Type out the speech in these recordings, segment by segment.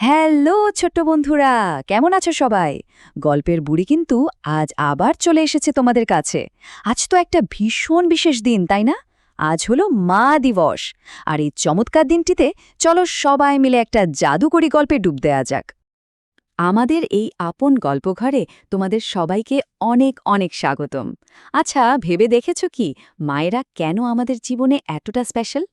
Hello ছোট্ট বন্ধুরা, কেমন আছো সবাই? গল্পের বুড়ি কিন্তু আজ আবার চলে এসেছে তোমাদের কাছে। আজ তো একটা ভীষণ বিশেষ দিন, তাই না? আজ হলো মা দিবস। আর এই চমৎকার দিনটিতে চলো সবাই মিলে একটা জাদুকরি গল্পে ডুব দেয়া যাক। আমাদের এই আপন গল্পঘরে তোমাদের সবাইকে অনেক অনেক স্বাগতম। আচ্ছা, ভেবে দেখেছ কি মায়েরা কেন আমাদের জীবনে এতটা স্পেশাল?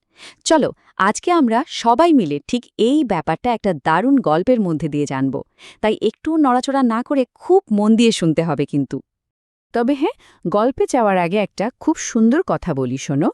চলো আজকে আমরা সবাই মিলে ঠিক এই ব্যাপারটা একটা দারুণ গল্পের মধ্যে দিয়ে জানব। তাই একটু নড়াচড়া না করে খুব মন দিয়ে শুনতে হবে কিন্তু। তবে হ্যাঁ, গল্পে যাওয়ার আগে একটা খুব সুন্দর কথা বলি শোনো।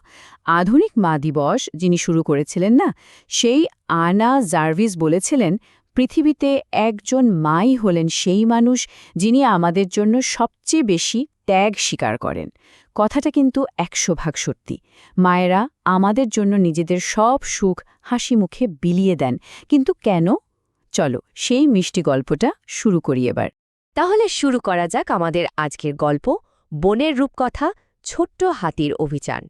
আধুনিক মা দিবস যিনি শুরু করেছিলেন না, সেই আনা জার্ভিস বলেছিলেন, পৃথিবীতে একজন মাই হলেন সেই মানুষ যিনি আমাদের জন্য সবচেয়ে বেশি ত্যাগ স্বীকার করেন। কথাটা কিন্তু ১০০% সত্যি। মায়েরা আমাদের জন্য নিজেদের সব সুখ হাসি মুখে বিলিয়ে দেন। কিন্তু কেন? চলো সেই মিষ্টি গল্পটা শুরু করি এবার। তাহলে শুরু করা যাক আমাদের আজকের গল্প, বনের রূপকথা, ছোট্ট হাতির অভিযান।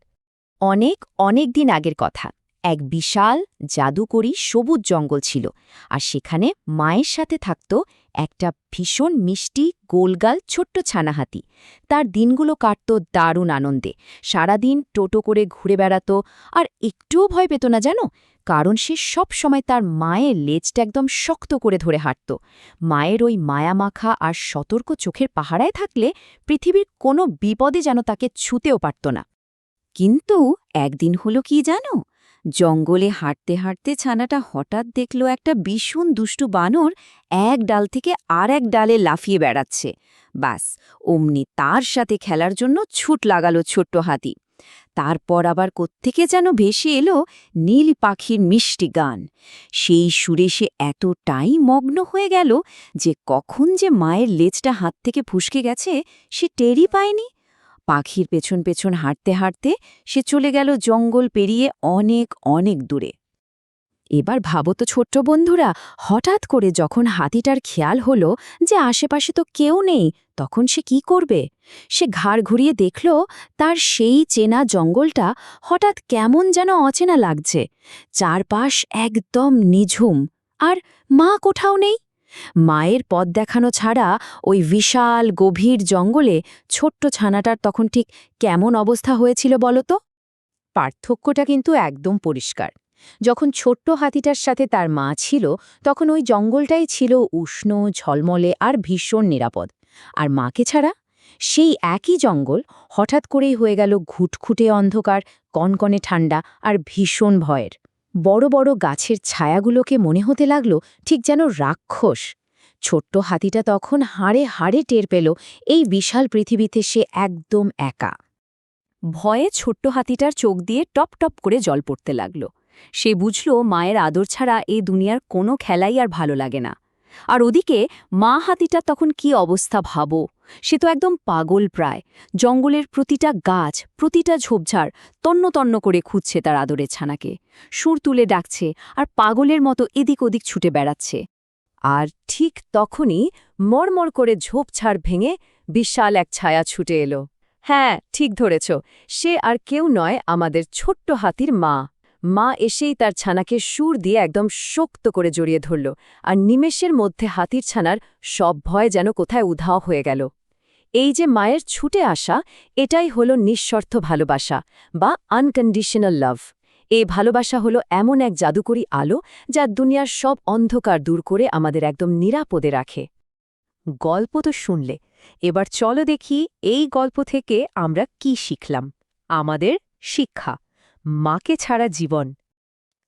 অনেক অনেক দিন আগের কথা। এক বিশাল জাদুকরী সবুজ জঙ্গল ছিল, আর সেখানে মায়ের সাথে থাকত একটা ভীষণ মিষ্টি গোলগাল ছোট্ট ছানা হাতি। তার দিনগুলো কাটত দারুণ আনন্দে। সারাদিন টোটো করে ঘুরে বেড়াত, আর একটুও ভয় পেত না জানো, কারণ সে সব সময় তার মায়ের লেজটা একদম শক্ত করে ধরে হাঁটত। মায়ের ওই মায়ামাখা আর সতর্ক চোখের পাহারায় থাকলে পৃথিবীর কোনো বিপদে যেন তাকে ছুঁতেও পারত না। কিন্তু একদিন হলো কি জানো, জঙ্গলে হাঁটতে হাঁটতে ছানাটা হঠাৎ দেখল একটা ভীষণ দুষ্টু বানর এক ডাল থেকে আর এক ডালে লাফিয়ে বেড়াচ্ছে। বাস, অমনি তার সাথে খেলার জন্য ছুট লাগালো ছোট্ট হাতি। তারপর আবার কোত্থেকে যেন ভেসে এলো নীল পাখির মিষ্টি গান। সেই সুরে সে এতটাই মগ্ন হয়ে গেল যে কখন যে মায়ের লেজটা হাত থেকে ফুসকে গেছে সে টেরই পায়নি। পাখির পেছন পেছন হাঁটতে হাঁটতে সে চলে গেল জঙ্গল পেরিয়ে অনেক অনেক দূরে। এবার ভাবো তো ছোট্ট বন্ধুরা, হঠাৎ করে যখন হাতিটার খেয়াল হলো যে আশেপাশে তো কেউ নেই, তখন সে কি করবে? সে ঘাড় ঘুরিয়ে দেখল তার সেই চেনা জঙ্গলটা হঠাৎ কেমন যেন অচেনা লাগছে। চারপাশ একদম নিঝুম, আর মা কোথাও নেই। মায়ের পথ দেখানো ছাড়া ওই বিশাল গভীর জঙ্গলে ছোট্ট ছানাটার তখন ঠিক কেমন অবস্থা হয়েছিল বলো তো? পার্থক্যটা কিন্তু একদম পরিষ্কার। যখন ছোট্ট হাতিটার সাথে তার মা ছিল, তখন ওই জঙ্গলটাই ছিল উষ্ণ, ঝলমলে আর ভীষণ নিরাপদ। আর মাকে ছাড়া সেই একই জঙ্গল হঠাৎ করেই হয়ে গেল ঘুটঘুটে অন্ধকার, কনকনে ঠান্ডা আর ভীষণ ভয়ের। বড় বড় গাছের ছায়াগুলোকে মনে হতে লাগল ঠিক যেন রাক্ষস। ছোট্ট হাতিটা তখন হাড়ে হাড়ে টের পেল এই বিশাল পৃথিবীতে সে একদম একা। ভয়ে ছোট্ট হাতিটার চোখ দিয়ে টপ টপ করে জল পড়তে লাগল। সে বুঝল মায়ের আদর ছাড়া এই দুনিয়ার কোনো খেলাই আর ভালো লাগে না। আর ওদিকে মা হাতিটা তখন কি অবস্থা ভাবো। সে তো একদম পাগল প্রায়। জঙ্গলের প্রতিটা গাছ, প্রতিটা ঝোপঝাড় তন্ন তন্ন করে খুঁজছে তার আদরের ছানাকে। সুর তুলে ডাকছে আর পাগলের মতো এদিক ওদিক ছুটে বেড়াচ্ছে। আর ঠিক তখনই মরমর করে ঝোপঝাড় ভেঙে বিশাল এক ছায়া ছুটে এলো। হ্যাঁ, ঠিক ধরেছ, সে আর কেউ নয়, আমাদের ছোট্ট হাতির মা। মা এসেই তার ছানাকে সুর দিয়ে একদম শক্ত করে জড়িয়ে ধরল, আর নিমেষের মধ্যে হাতির ছানার সব ভয় যেন কোথায় উধাও হয়ে গেল। এই যে মায়ের ছুটে আসা, এটাই হলো নিঃশর্ত ভালোবাসা বা আনকন্ডিশনাল লাভ। এই ভালোবাসা হলো এমন এক জাদুকরী আলো যা দুনিয়ার সব অন্ধকার দূর করে আমাদের একদম নিরাপদে রাখে। গল্প তো শুনলে, এবার চলো দেখি এই গল্প থেকে আমরা কি শিখলাম। আমাদের শিক্ষা: মাকে ছাড়া জীবন।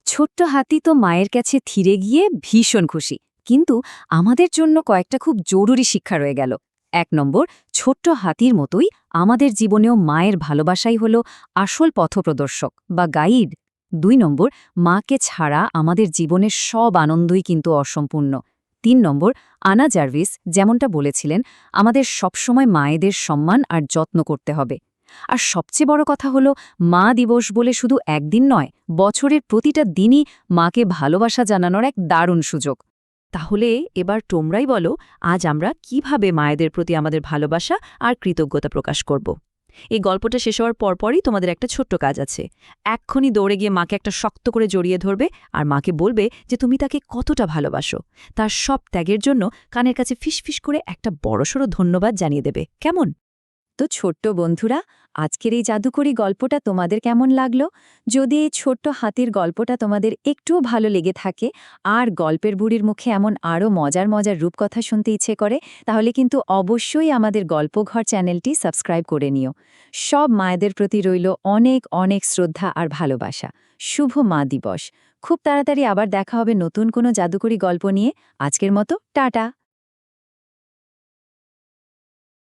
ছোট্ট হাতি তো মায়ের কাছে থিরে গিয়ে ভীষণ খুশি, কিন্তু আমাদের জন্য কয়েকটা খুব জরুরি শিক্ষা রয়ে গেল। ১ নম্বর, ছোট্ট হাতির মতোই আমাদের জীবনেও মায়ের ভালোবাসাই হল আসল পথপ্রদর্শক বা গাইড। ২ নম্বর, মাকে ছাড়া আমাদের জীবনের সব আনন্দই কিন্তু অসম্পূর্ণ। ৩ নম্বর, আনা জার্ভিস যেমনটা বলেছিলেন, আমাদের সবসময় মায়েদের সম্মান আর যত্ন করতে হবে। আর সবচেয়ে বড় কথা হলো, মা দিবস বলে শুধু একদিন নয়, বছরের প্রতিটা দিনই মাকে ভালোবাসা জানানোর এক দারুণ সুযোগ। তাহলে এবার তোমরাই বলো, আজ আমরা কিভাবে মায়েদের প্রতি আমাদের ভালোবাসা আর কৃতজ্ঞতা প্রকাশ করব? এই গল্পটা শেষ হওয়ার পরপরই তোমাদের একটা ছোট্ট কাজ আছে। এক্ষুনি দৌড়ে গিয়ে মাকে একটা শক্ত করে জড়িয়ে ধরবে আর মাকে বলবে যে তুমি তাকে কতটা ভালোবাসো। তার সব ত্যাগের জন্য কানের কাছে ফিসফিস করে একটা বড়সড় ধন্যবাদ জানিয়ে দেবে। কেমন? তো ছোট্ট বন্ধুরা, আজকের এই জাদুকরি গল্পটা তোমাদের কেমন লাগলো? যদি এই ছোট্ট হাতির গল্পটা তোমাদের একটুও ভালো লেগে থাকে আর গল্পের বুড়ির মুখে এমন আরও মজার মজার রূপকথা শুনতে ইচ্ছে করে, তাহলে কিন্তু অবশ্যই আমাদের গল্পঘর চ্যানেলটি সাবস্ক্রাইব করে নিও। সব মায়েদের প্রতি রইল অনেক অনেক শ্রদ্ধা আর ভালোবাসা। শুভ মা দিবস। খুব তাড়াতাড়ি আবার দেখা হবে নতুন কোনো জাদুকরি গল্প নিয়ে। আজকের মতো টাটা।